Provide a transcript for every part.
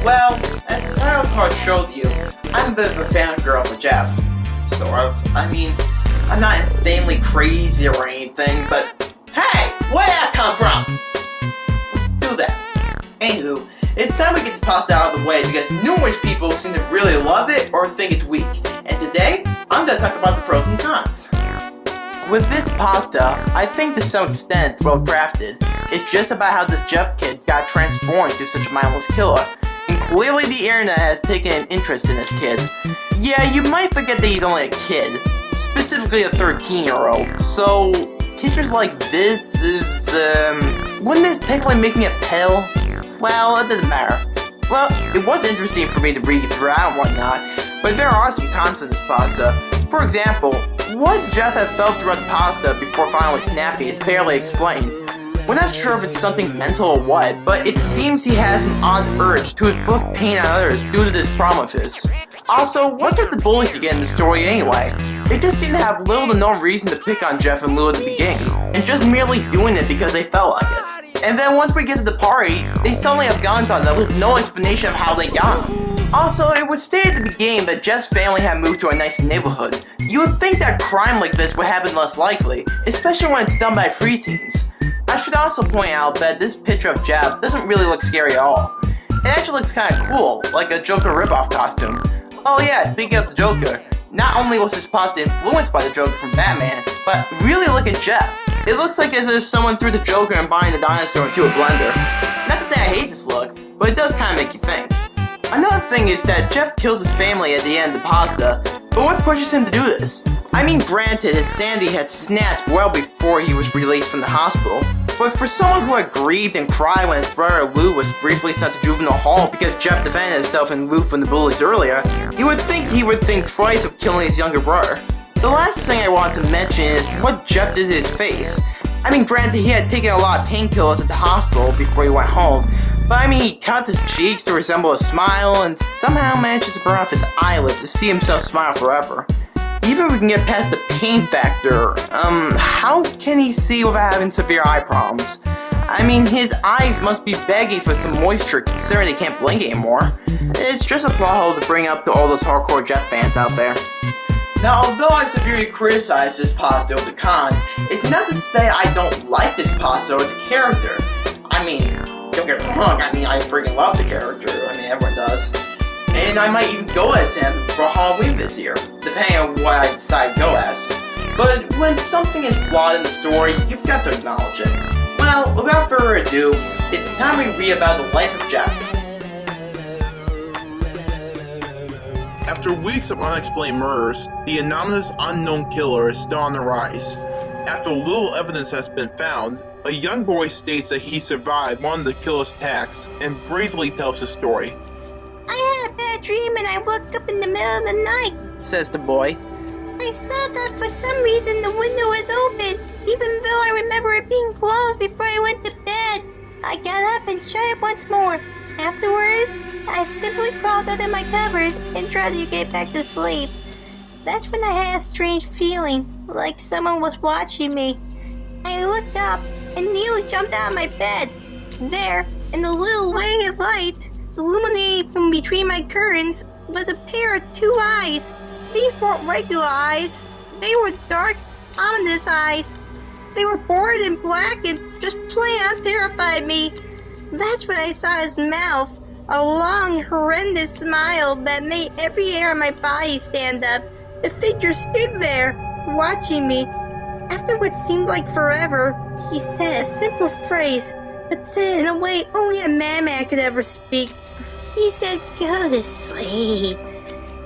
Well, as the title card showed you, I'm a bit of a fangirl for Jeff. Sort of. I mean, I'm not insanely crazy or anything, but hey, where'd that come from? Do that. Anywho, it's time we get this pasta out of the way because numerous people seem to really love it or think it's weak. And today, I'm gonna talk about the pros and cons. With this pasta, I think to some extent well crafted. It's just about how this Jeff kid got transformed into such a mindless killer. And clearly the internet has taken an interest in this kid. Yeah, you might forget that he's only a kid, specifically a 13-year-old, so pictures like this is, wouldn't this technically make me a pill? Well, it doesn't matter. Well, it was interesting for me to read throughout and whatnot, but there are some cons in this pasta. For example, what Jeff had felt throughout the pasta before finally snapping is barely explained. We're not sure if it's something mental or what, but it seems he has an odd urge to inflict pain on others due to this problem of his. Also, what did the bullies to get in the story anyway? They just seem to have little to no reason to pick on Jeff and Lou at the beginning, and just merely doing it because they felt like it. And then once we get to the party, they suddenly have guns on them with no explanation of how they got them. Also, it was stated at the beginning that Jeff's family had moved to a nice neighborhood. You would think that crime like this would happen less likely, especially when it's done by preteens. I should also point out that this picture of Jeff doesn't really look scary at all. It actually looks kinda cool, like a Joker ripoff costume. Oh yeah, speaking of the Joker, not only was this pasta influenced by the Joker from Batman, but really look at Jeff. It looks like as if someone threw the Joker and combined the dinosaur into a blender. Not to say I hate this look, but it does kinda make you think. Another thing is that Jeff kills his family at the end of the pasta, but what pushes him to do this? I mean, granted, his sanity had snapped well before he was released from the hospital, but for someone who had grieved and cried when his brother Lou was briefly sent to juvenile hall because Jeff defended himself and Lou from the bullies earlier, you would think he would think twice of killing his younger brother. The last thing I wanted to mention is what Jeff did to his face. I mean, granted, he had taken a lot of painkillers at the hospital before he went home, but I mean, he cut his cheeks to resemble a smile and somehow manages to burn off his eyelids to see himself smile forever. Even if we can get past the pain factor, how can he see without having severe eye problems? I mean, his eyes must be begging for some moisture considering they can't blink anymore. It's just a plot hole to bring up to all those hardcore Jeff fans out there. Now, although I severely criticized this pasta over the cons, it's not to say I don't like this pasta or the character. I mean, don't get me wrong, I freaking love the character, everyone does. And I might even go as him for Halloween this year, depending on what I decide to go as. But when something is flawed in the story, you've got to acknowledge it. Well, without further ado, it's time we read about the life of Jeff. After weeks of unexplained murders, the anonymous unknown killer is still on the rise. After little evidence has been found, a young boy states that he survived one of the killer's attacks and bravely tells his story. I had a bad dream and I woke up in the middle of the night, says the boy. I saw that for some reason the window was open, even though I remember it being closed before I went to bed. I got up and shut it once more. Afterwards, I simply crawled under my covers and tried to get back to sleep. That's when I had a strange feeling, like someone was watching me. I looked up and nearly jumped out of my bed. There, in a little ray of light, illuminating from between my curtains, was a pair of two eyes. These weren't regular eyes. They were dark, ominous eyes. They were bored and black and just plain out terrified me. That's when I saw his mouth, a long, horrendous smile that made every hair on my body stand up. The figure stood there, watching me. After what seemed like forever, he said a simple phrase, but said it in a way only a madman could ever speak. He said, "Go to sleep."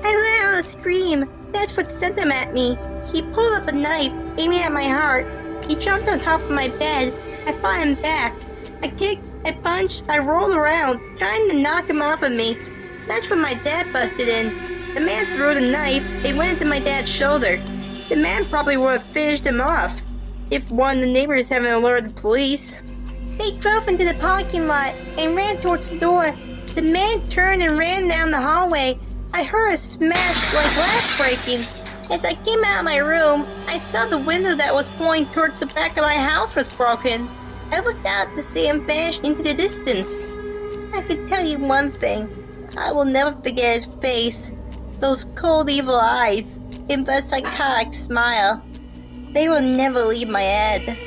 I let out a scream. That's what sent him at me. He pulled up a knife, aiming at my heart. He jumped on top of my bed. I fought him back. I kicked, I punched, I rolled around, trying to knock him off of me. That's when my dad busted in. The man threw the knife. It went into my dad's shoulder. The man probably would have finished him off if one of the neighbors hadn't alerted the police. They drove into the parking lot and ran towards the door. The man turned and ran down the hallway. I heard a smash like glass breaking. As I came out of my room, I saw the window that was pointing towards the back of my house was broken. I looked out to see him vanish into the distance. I could tell you one thing. I will never forget his face. Those cold, evil eyes, and that psychotic smile. They will never leave my head.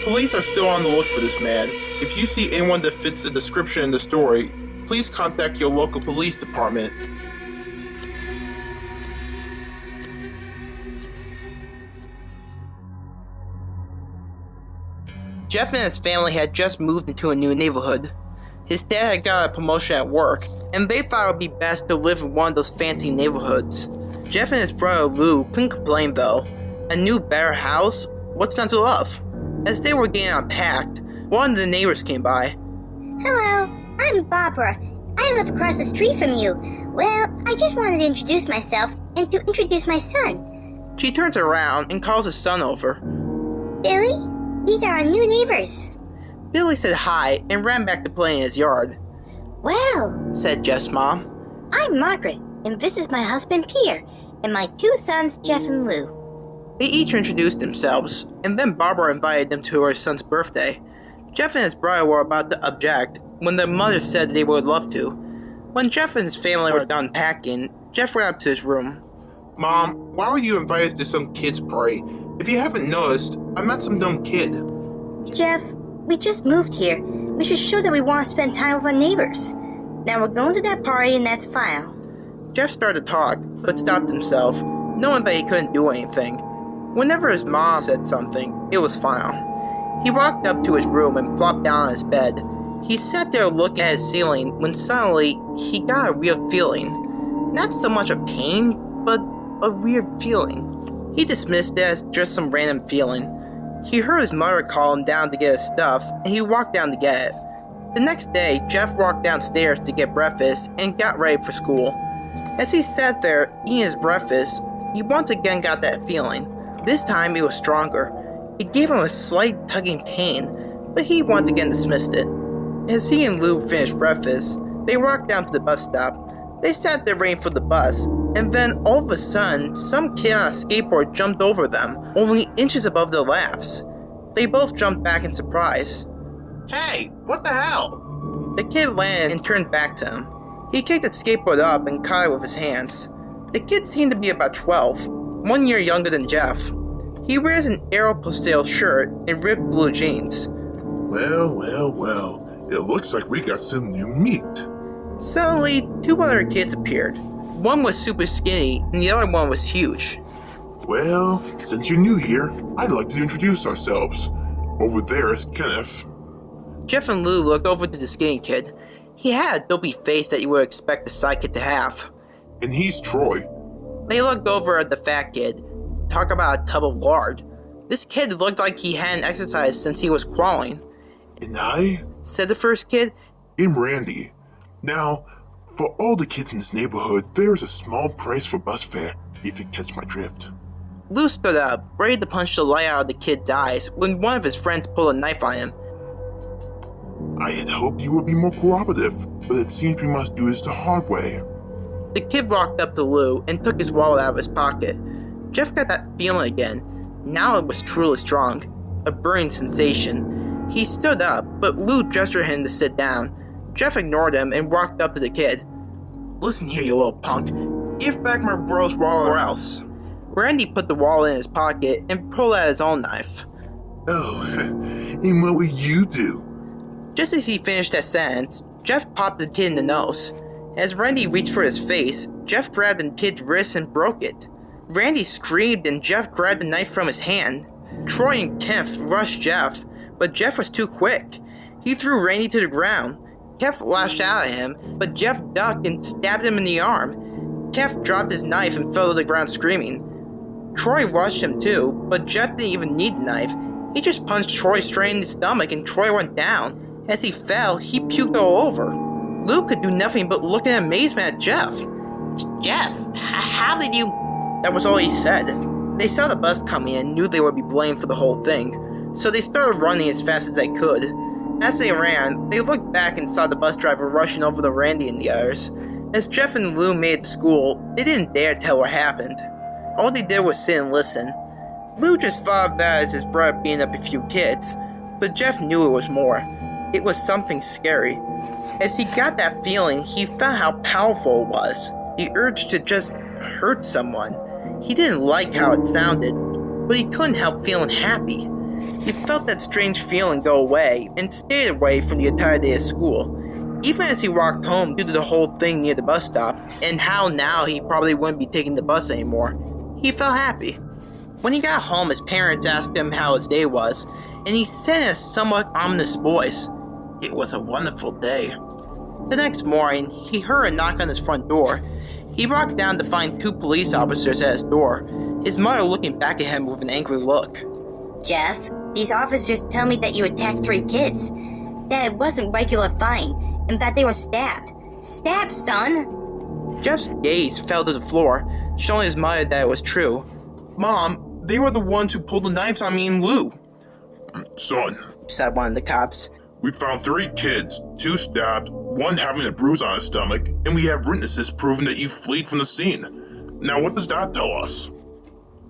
Police are still on the look for this man. If you see anyone that fits the description in the story, please contact your local police department. Jeff and his family had just moved into a new neighborhood. His dad had got a promotion at work, and they thought it would be best to live in one of those fancy neighborhoods. Jeff and his brother Lou couldn't complain though. A new, better house? What's not to love? As they were getting unpacked, one of the neighbors came by. Hello, I'm Barbara. I live across the street from you. Well, I just wanted to introduce myself and to introduce my son. She turns around and calls his son over. Billy, these are our new neighbors. Billy said hi and ran back to play in his yard. Well, Said Jeff's mom. I'm Margaret, and this is my husband Peter, and my two sons Jeff and Lou. They each introduced themselves, and then Barbara invited them to her son's birthday. Jeff and his brother were about to object when their mother said they would love to. When Jeff and his family were done packing, Jeff ran up to his room. Mom, why were you invited to some kid's party? If you haven't noticed, I met some dumb kid. Jeff, we just moved here. We should show that we want to spend time with our neighbors. Now we're going to that party and that's fine. Jeff started to talk, but stopped himself, knowing that he couldn't do anything. Whenever his mom said something, it was final. He walked up to his room and plopped down on his bed. He sat there looking at his ceiling when suddenly he got a weird feeling. Not so much a pain, but a weird feeling. He dismissed it as just some random feeling. He heard his mother call him down to get his stuff, and he walked down to get it. The next day, Jeff walked downstairs to get breakfast and got ready for school. As he sat there eating his breakfast, he once again got that feeling. This time it was stronger. It gave him a slight tugging pain, but he once again dismissed it. As he and Lou finished breakfast, they walked down to the bus stop. They sat there waiting for the bus, and then all of a sudden, some kid on a skateboard jumped over them, only inches above their laps. They both jumped back in surprise. Hey, what the hell? The kid landed and turned back to him. He kicked the skateboard up and caught it with his hands. The kid seemed to be about 12, 1 year younger than Jeff. He wears an Aeropostale shirt and ripped blue jeans. Well. It looks like we got some new meat. Suddenly, two other kids appeared. One was super skinny, and the other one was huge. Well, since you're new here, I'd like to introduce ourselves. Over there is Kenneth. Jeff and Lou looked over to the skinny kid. He had a dopey face that you would expect a sidekick to have. And he's Troy. They looked over at the fat kid. Talk about a tub of lard. This kid looked like he hadn't exercised since he was crawling. And I Said the first kid. am Randy. Now, for all the kids in this neighborhood, there is a small price for bus fare, if you catch my drift. Lou stood up, ready to punch the light out of the kid's eyes when one of his friends pulled a knife on him. I had hoped you would be more cooperative, but it seems we must do this the hard way. The kid walked up to Lou and took his wallet out of his pocket. Jeff got that feeling again. Now it was truly strong. A burning sensation. He stood up, but Lou gestured him to sit down. Jeff ignored him and walked up to the kid. Listen here, you little punk. Give back my bro's wallet or else. Randy put the wallet in his pocket and pulled out his own knife. Oh, and what will you do? Just as he finished that sentence, Jeff popped the kid in the nose. As Randy reached for his face, Jeff grabbed the kid's wrist and broke it. Randy screamed and Jeff grabbed the knife from his hand. Troy and Kemph rushed Jeff, but Jeff was too quick. He threw Randy to the ground. Kemph lashed out at him, but Jeff ducked and stabbed him in the arm. Kemph dropped his knife and fell to the ground screaming. Troy rushed him too, but Jeff didn't even need the knife. He just punched Troy straight in the stomach and Troy went down. As he fell, he puked all over. Lou could do nothing but look in amazement at Jeff. Jeff, how did you... That was all he said. They saw the bus coming and knew they would be blamed for the whole thing, so they started running as fast as they could. As they ran, they looked back and saw the bus driver rushing over to Randy and the others. As Jeff and Lou made it to school, they didn't dare tell what happened. All they did was sit and listen. Lou just thought of that as his brother beating up a few kids, but Jeff knew it was more. It was something scary. As he got that feeling, he felt how powerful it was. The urge to just hurt someone. He didn't like how it sounded, but he couldn't help feeling happy. He felt that strange feeling go away and stayed away from the entire day of school. Even as he walked home due to the whole thing near the bus stop, and how now he probably wouldn't be taking the bus anymore, he felt happy. When he got home, his parents asked him how his day was, and he said in a somewhat ominous voice, "It was a wonderful day." The next morning, he heard a knock on his front door. He walked down to find 2 police officers at his door, his mother looking back at him with an angry look. Jeff, these officers tell me that you attacked 3 kids. That it wasn't regular fighting, and that they were stabbed. Stabbed, son! Jeff's gaze fell to the floor, showing his mother that it was true. "Mom, they were the ones who pulled the knives on me and Lou," Son, said one of the cops. we found 3 kids, 2 stabbed, 1 having a bruise on his stomach, and we have witnesses proving that you fled from the scene. Now what does that tell us?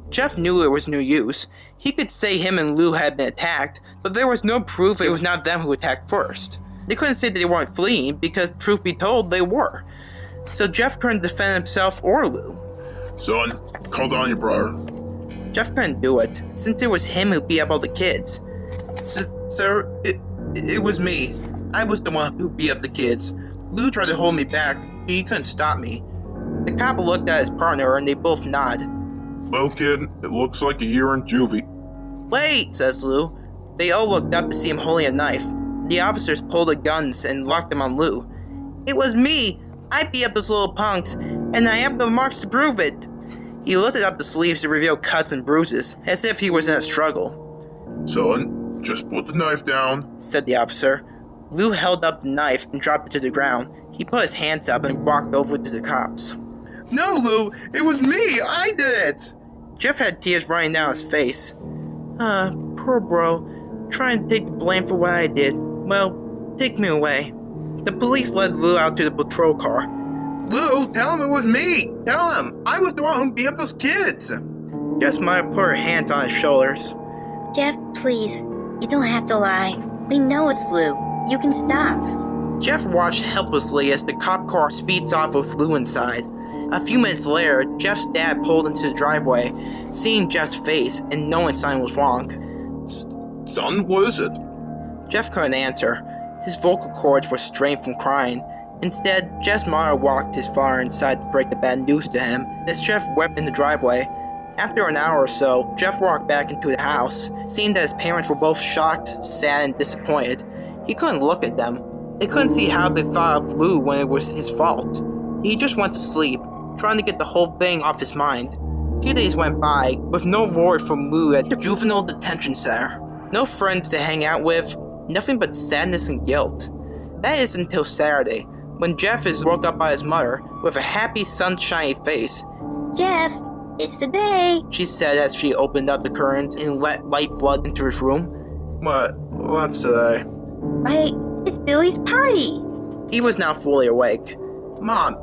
Jeff knew it was no use. He could say him and Lou had been attacked, but there was no proof it was not them who attacked first. They couldn't say that they weren't fleeing, because truth be told, they were. So Jeff couldn't defend himself or Lou. Son, call down your brother. Jeff couldn't do it, since it was him who beat up all the kids. Sir, it was me. I was the one who beat up the kids. Lou tried to hold me back, but he couldn't stop me. The cop looked at his partner and they both nodded. Well, kid, it looks like a year in juvie. "Wait," says Lou. They all looked up to see him holding a knife. The officers pulled their guns and locked them on Lou. "It was me! I beat up those little punks, and I have the marks to prove it." He lifted up the sleeves to reveal cuts and bruises, as if he was in a struggle. Son, just put the knife down, said the officer. Lou held up the knife and dropped it to the ground. He put his hands up and walked over to the cops. "No, Lou, it was me! I did it!" Jeff had tears running down his face. Poor bro. Trying to take the blame for what I did. Well, take me away. The police led Lou out to the patrol car. "Lou, tell him it was me! Tell him! I was the one who beat up those kids!" Jeff's mother put her hands on his shoulders. Jeff, please. You don't have to lie. We know it's Lou. You can stop. Jeff watched helplessly as the cop car speeds off with Lou inside. A few minutes later, Jeff's dad pulled into the driveway, seeing Jeff's face and knowing something was wrong. Son, what is it? Jeff couldn't answer. His vocal cords were strained from crying. Instead, Jeff's mother walked his father inside to break the bad news to him, as Jeff wept in the driveway. After an hour or so, Jeff walked back into the house, seeing that his parents were both shocked, sad, and disappointed. He couldn't look at them. They couldn't see how they thought of Lou when it was his fault. He just went to sleep, trying to get the whole thing off his mind. 2 days went by, with no word from Lou at the juvenile detention center. No friends to hang out with, nothing but sadness and guilt. That is until Saturday, when Jeff is woke up by his mother with a happy, sunshiny face. Jeff, it's the day, she said as she opened up the curtains and let light flood into his room. What's today? Wait, it's Billy's party. He was now fully awake. Mom,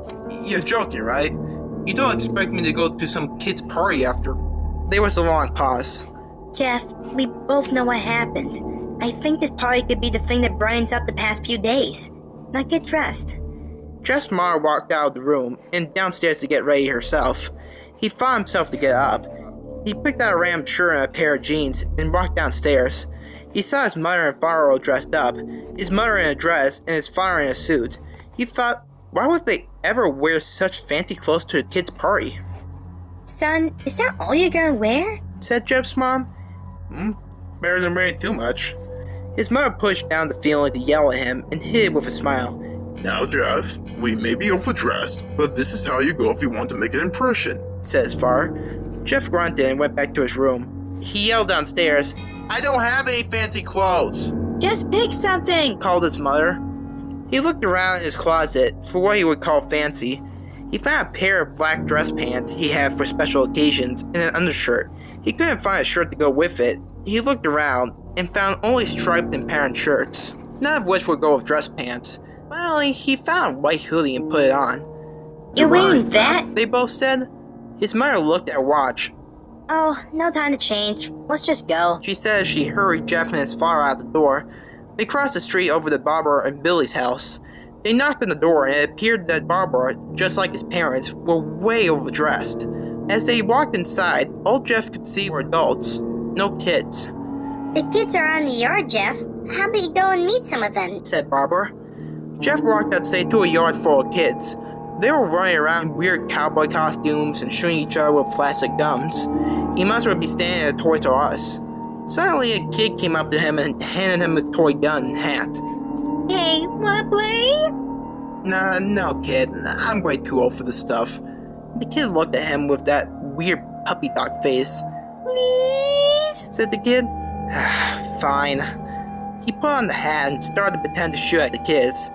you're joking, right? You don't expect me to go to some kid's party after. There was a long pause. Jeff, we both know what happened. I think this party could be the thing that brightens up the past few days. Now get dressed. Jeff's mother walked out of the room and downstairs to get ready herself. He fought himself to get up. He picked out a random shirt and a pair of jeans and walked downstairs. He saw his mother and father all dressed up, his mother in a dress and his father in a suit. He thought, why would they ever wear such fancy clothes to a kid's party? Son, is that all you're gonna wear? Said Jeff's mom. Better than wearing too much. His mother pushed down the feeling to yell at him and hid it with a smile. Now, Jeff, we may be overdressed, but this is how you go if you want to make an impression, said his father. Jeff grunted and went back to his room. He yelled downstairs, I don't have any fancy clothes. Just pick something, called his mother. He looked around in his closet for what he would call fancy. He found a pair of black dress pants he had for special occasions and an undershirt. He couldn't find a shirt to go with it. He looked around and found only striped and patterned shirts, none of which would go with dress pants. Finally, he found a white hoodie and put it on. You're wearing that? They both said. His mother looked at her watch. Oh, no time to change. Let's just go, she said as she hurried Jeff and his father out the door. They crossed the street over to Barbara and Billy's house. They knocked on the door and it appeared that Barbara, just like his parents, were way overdressed. As they walked inside, all Jeff could see were adults, no kids. The kids are on the yard, Jeff. How about you go and meet some of them? Said Barbara. Jeff walked outside to a yard full of kids. They were running around in weird cowboy costumes and shooting each other with plastic guns. He must be standing at Toys R Us. Suddenly, a kid came up to him and handed him a toy gun and hat. Hey, wanna play? Nah, no, kid. I'm way too old for this stuff. The kid looked at him with that weird puppy dog face. Please? Said the kid. Fine. He put on the hat and started to pretend to shoot at the kids.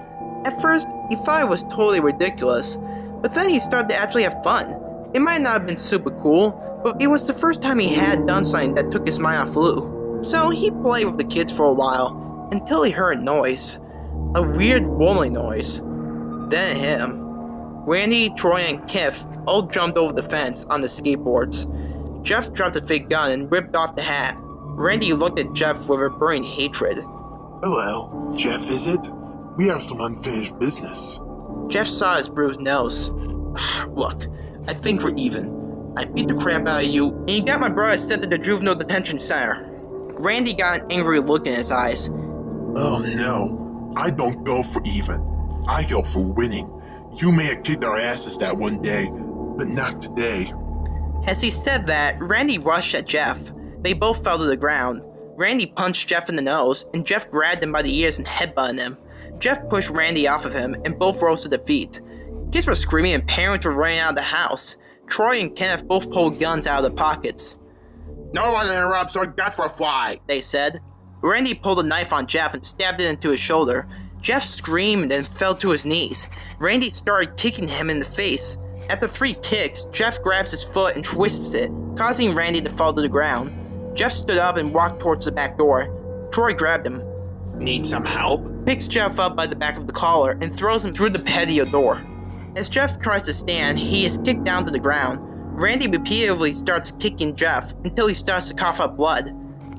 At first, he thought it was totally ridiculous, but then he started to actually have fun. It might not have been super cool, but it was the first time he had done something that took his mind off Lou. So he played with the kids for a while, until he heard a noise. A weird wobbling noise. Then him. Randy, Troy, and Kiff all jumped over the fence on the skateboards. Jeff dropped the fake gun and ripped off the hat. Randy looked at Jeff with a burning hatred. Hello, Jeff, is it? We have some unfinished business. Jeff saw his bruised nose. Look, I think we're even. I beat the crap out of you, and you got my brother sent to the juvenile detention center. Randy got an angry look in his eyes. Oh no, I don't go for even. I go for winning. You may have kicked our asses that one day, but not today. As he said that, Randy rushed at Jeff. They both fell to the ground. Randy punched Jeff in the nose, and Jeff grabbed him by the ears and headbutted him. Jeff pushed Randy off of him, and both rose to their feet. Kids were screaming and parents were running out of the house. Troy and Kenneth both pulled guns out of their pockets. No one interrupts or guts will fly, They said. Randy pulled a knife on Jeff and stabbed it into his shoulder. Jeff screamed and fell to his knees. Randy started kicking him in the face. After 3 kicks, Jeff grabs his foot and twists it, causing Randy to fall to the ground. Jeff stood up and walked towards the back door. Troy grabbed him, Need some help? picks Jeff up by the back of the collar, and throws him through the patio door. As Jeff tries to stand, he is kicked down to the ground. Randy repeatedly starts kicking Jeff until he starts to cough up blood.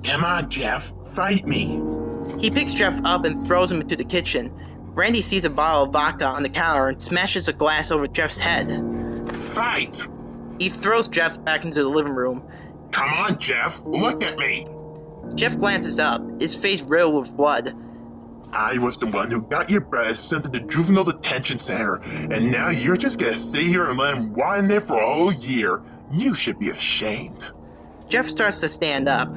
Come on, Jeff, fight me. He picks Jeff up and throws him into the kitchen. Randy sees a bottle of vodka on the counter and smashes a glass over Jeff's head. Fight! He throws Jeff back into the living room. Come on, Jeff, look at me. Jeff glances up, his face riddled with blood. I was the one who got your brother sent to the juvenile detention center, and now you're just gonna sit here and let him rot in there for a whole year. You should be ashamed. Jeff starts to stand up.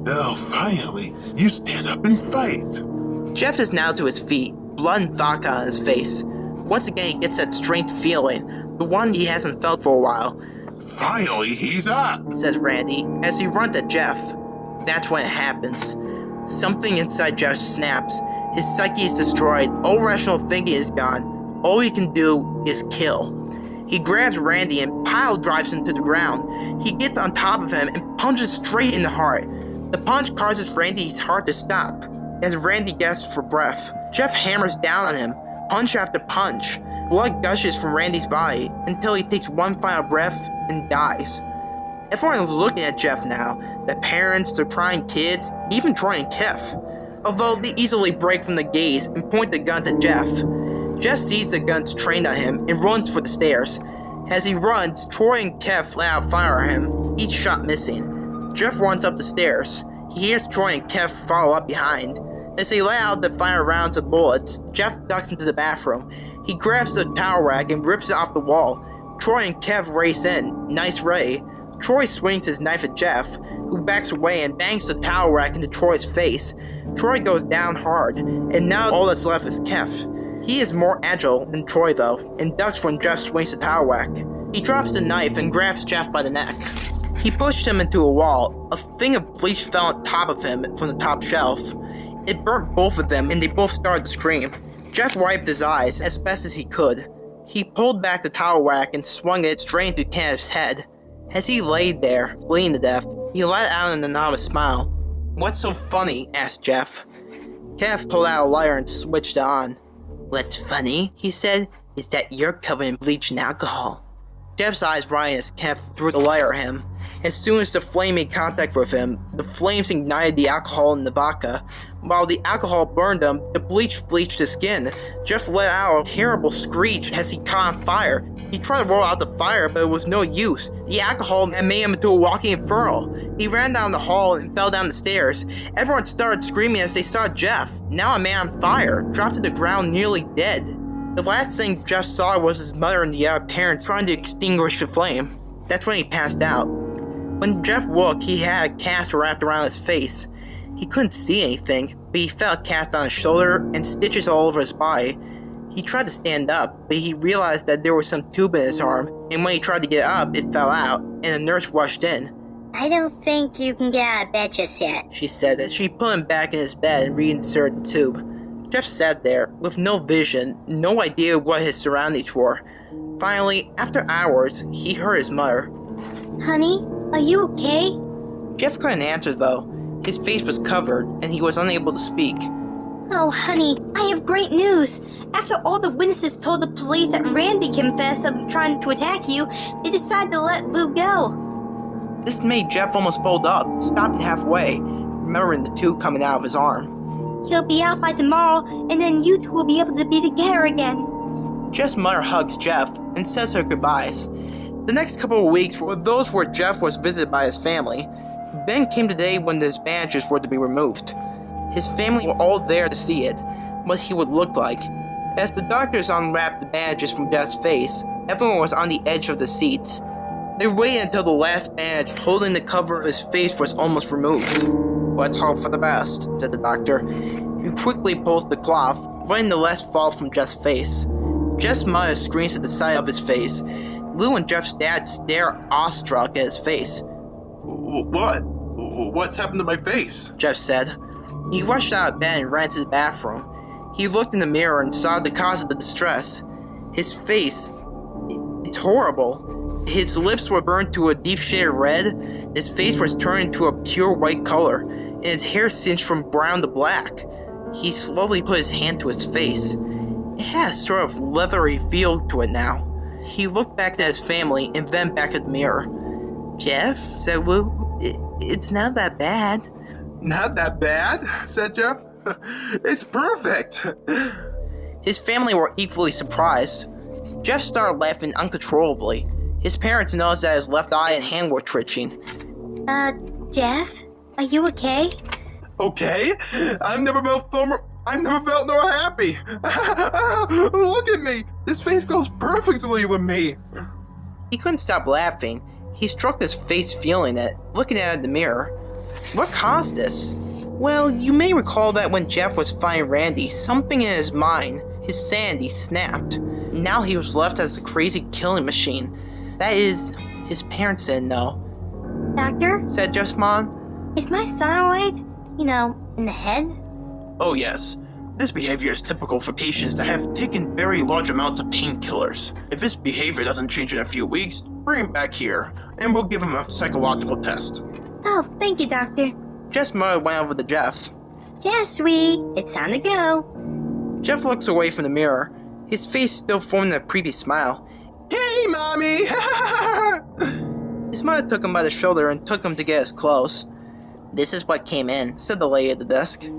Oh, finally, you stand up and fight. Jeff is now to his feet, blood and vodka on his face. Once again, he gets that strange feeling, the one he hasn't felt for a while. Finally, he's up. Says Randy, as he runs at Jeff. That's when it happens. Something inside Jeff snaps. His psyche is destroyed, all rational thinking is gone. All he can do is kill. He grabs Randy and pile drives him to the ground. He gets on top of him and punches straight in the heart. The punch causes Randy's heart to stop. As Randy gasps for breath, Jeff hammers down on him, punch after punch. Blood gushes from Randy's body until he takes one final breath and dies. Everyone is looking at Jeff now. The parents, the crying kids, even Troy and Kiff. Although they easily break from the gaze and point the gun to Jeff. Jeff sees the guns trained on him and runs for the stairs. As he runs, Troy and Kiff let out fire at him, each shot missing. Jeff runs up the stairs. He hears Troy and Kiff follow up behind. As they let out the fire rounds of bullets, Jeff ducks into the bathroom. He grabs the towel rack and rips it off the wall. Troy and Kev race in. Nice ray. Troy swings his knife at Jeff, who backs away and bangs the towel rack into Troy's face. Troy goes down hard, and now all that's left is Kev. He is more agile than Troy though, and ducks when Jeff swings the towel rack. He drops the knife and grabs Jeff by the neck. He pushed him into a wall. A thing of bleach fell on top of him from the top shelf. It burnt both of them and they both started to scream. Jeff wiped his eyes as best as he could. He pulled back the towel rack and swung it straight into Kenneth's head. As he laid there, bleeding to death, he let out an anonymous smile. "What's so funny?" asked Jeff. Kenneth pulled out a lighter and switched it on. "What's funny," he said, "is that you're covered in bleach and alcohol." Jeff's eyes widened as Kenneth threw the lighter at him. As soon as the flame made contact with him, the flames ignited the alcohol in the vodka. While the alcohol burned him, the bleach bleached his skin. Jeff let out a terrible screech as he caught on fire. He tried to roll out the fire, but it was no use. The alcohol had made him into a walking inferno. He ran down the hall and fell down the stairs. Everyone started screaming as they saw Jeff, now a man on fire, dropped to the ground nearly dead. The last thing Jeff saw was his mother and the other parents trying to extinguish the flame. That's when he passed out. When Jeff woke, he had a cast wrapped around his face. He couldn't see anything, but he felt a cast on his shoulder and stitches all over his body. He tried to stand up, but he realized that there was some tube in his arm, and when he tried to get up, it fell out, and a nurse rushed in. I don't think you can get out of bed just yet, She said as she put him back in his bed and reinserted the tube. Jeff sat there, with no vision, no idea what his surroundings were. Finally, after hours, he heard his mother. Honey, are you okay? Jeff couldn't answer though. His face was covered, and he was unable to speak. Oh, honey, I have great news. After all the witnesses told the police that Randy confessed of trying to attack you, they decided to let Lou go. This made Jeff almost pulled up, stopping halfway, remembering the tube coming out of his arm. He'll be out by tomorrow, and then you two will be able to be together again. Jeff's mother hugs Jeff and says her goodbyes. The next couple of weeks were those where Jeff was visited by his family. Then came the day when his bandages were to be removed. His family were all there to see it, what he would look like. As the doctors unwrapped the bandages from Jeff's face, everyone was on the edge of the seats. They waited until the last bandage holding the cover of his face was almost removed. "Let's hope for the best," said the doctor. He quickly pulled the cloth, letting the rest fall from Jeff's face. Jeff's mother screams at the sight of his face. Lou and Jeff's dad stare awestruck at his face. What? What's happened to my face? Jeff said. He rushed out of bed and ran to the bathroom. He looked in the mirror and saw the cause of the distress. His face, it's horrible. His lips were burned to a deep shade of red, his face was turned into a pure white color, and his hair singed from brown to black. He slowly put his hand to his face. It had a sort of leathery feel to it now. He looked back at his family and then back at the mirror. "Jeff," said Lou, it's not that bad. Not that bad, said Jeff. It's perfect. His family were equally surprised. Jeff started laughing uncontrollably. His parents noticed that his left eye and hand were twitching. Jeff? Are you okay? Okay? I've never felt more happy. Look at me. This face goes perfectly with me. He couldn't stop laughing. He stroked his face feeling it, looking at it in the mirror. What caused this? Well, you may recall that when Jeff was fighting Randy, something in his mind, his sanity, snapped. Now he was left as a crazy killing machine. That is, his parents didn't know. Doctor? Said Jeff's mom. Is my son alright? In the head? Oh yes. This behavior is typical for patients that have taken very large amounts of painkillers. If his behavior doesn't change in a few weeks, bring him back here, and we'll give him a psychological test. Oh, thank you, Doctor. Jeff's mother went over to Jeff. Jeff, sweetie, it's time to go. Jeff looks away from the mirror, his face still forming a creepy smile. Hey, Mommy! His mother took him by the shoulder and took him to get his clothes. "This is what came in," said the lady at the desk.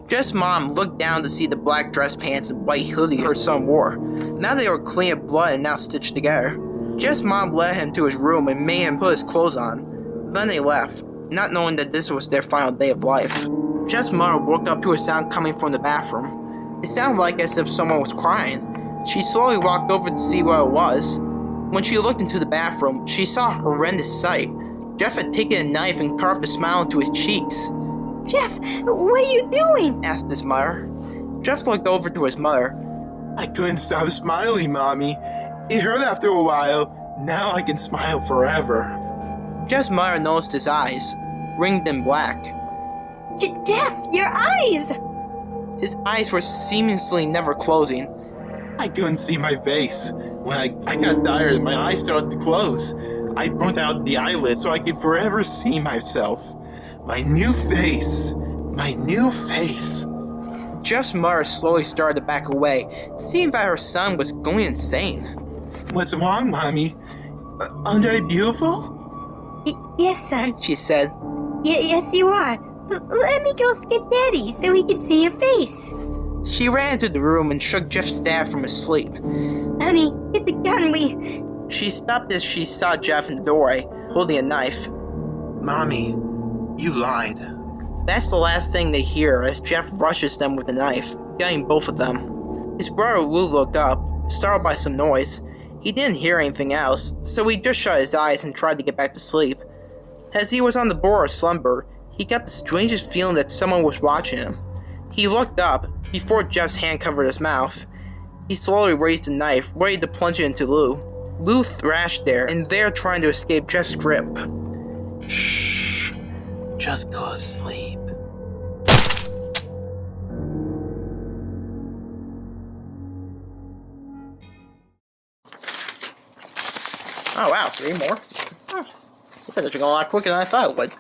Jeff's mom looked down to see the black dress pants and white hoodie her son wore. Now they were clean of blood and now stitched together. Jeff's mom led him to his room and made him put his clothes on. Then they left, not knowing that this was their final day of life. Jeff's mother woke up to a sound coming from the bathroom. It sounded like as if someone was crying. She slowly walked over to see what it was. When she looked into the bathroom, she saw a horrendous sight. Jeff had taken a knife and carved a smile into his cheeks. Jeff, what are you doing? Asked his mother. Jeff looked over to his mother. I couldn't stop smiling, Mommy. It hurt after a while. Now I can smile forever. Jeff's mother noticed his eyes, ringed and black. Jeff, your eyes! His eyes were seamlessly never closing. I couldn't see my face. When I got tired, my eyes started to close. I burnt out the eyelid so I could forever see myself. My new face. My new face. Jeff's mother slowly started to back away, seeing that her son was going insane. What's wrong, Mommy? Aren't I beautiful? Yes, son. she said. Yes, you are. Let me go get Daddy so he can see your face. She ran into the room and shook Jeff's dad from his sleep. Honey, get the gun, She stopped as she saw Jeff in the doorway, holding a knife. Mommy, you lied. That's the last thing they hear as Jeff rushes them with a knife, killing both of them. His brother Lou looked up, startled by some noise. He didn't hear anything else, so he just shut his eyes and tried to get back to sleep. As he was on the border of slumber, he got the strangest feeling that someone was watching him. He looked up, before Jeff's hand covered his mouth. He slowly raised the knife, ready to plunge it into Lou. Lou thrashed there, and there trying to escape Jeff's grip. Shh. Just go to sleep. Oh wow, 3 more? Huh. This ended up going a lot quicker than I thought it would.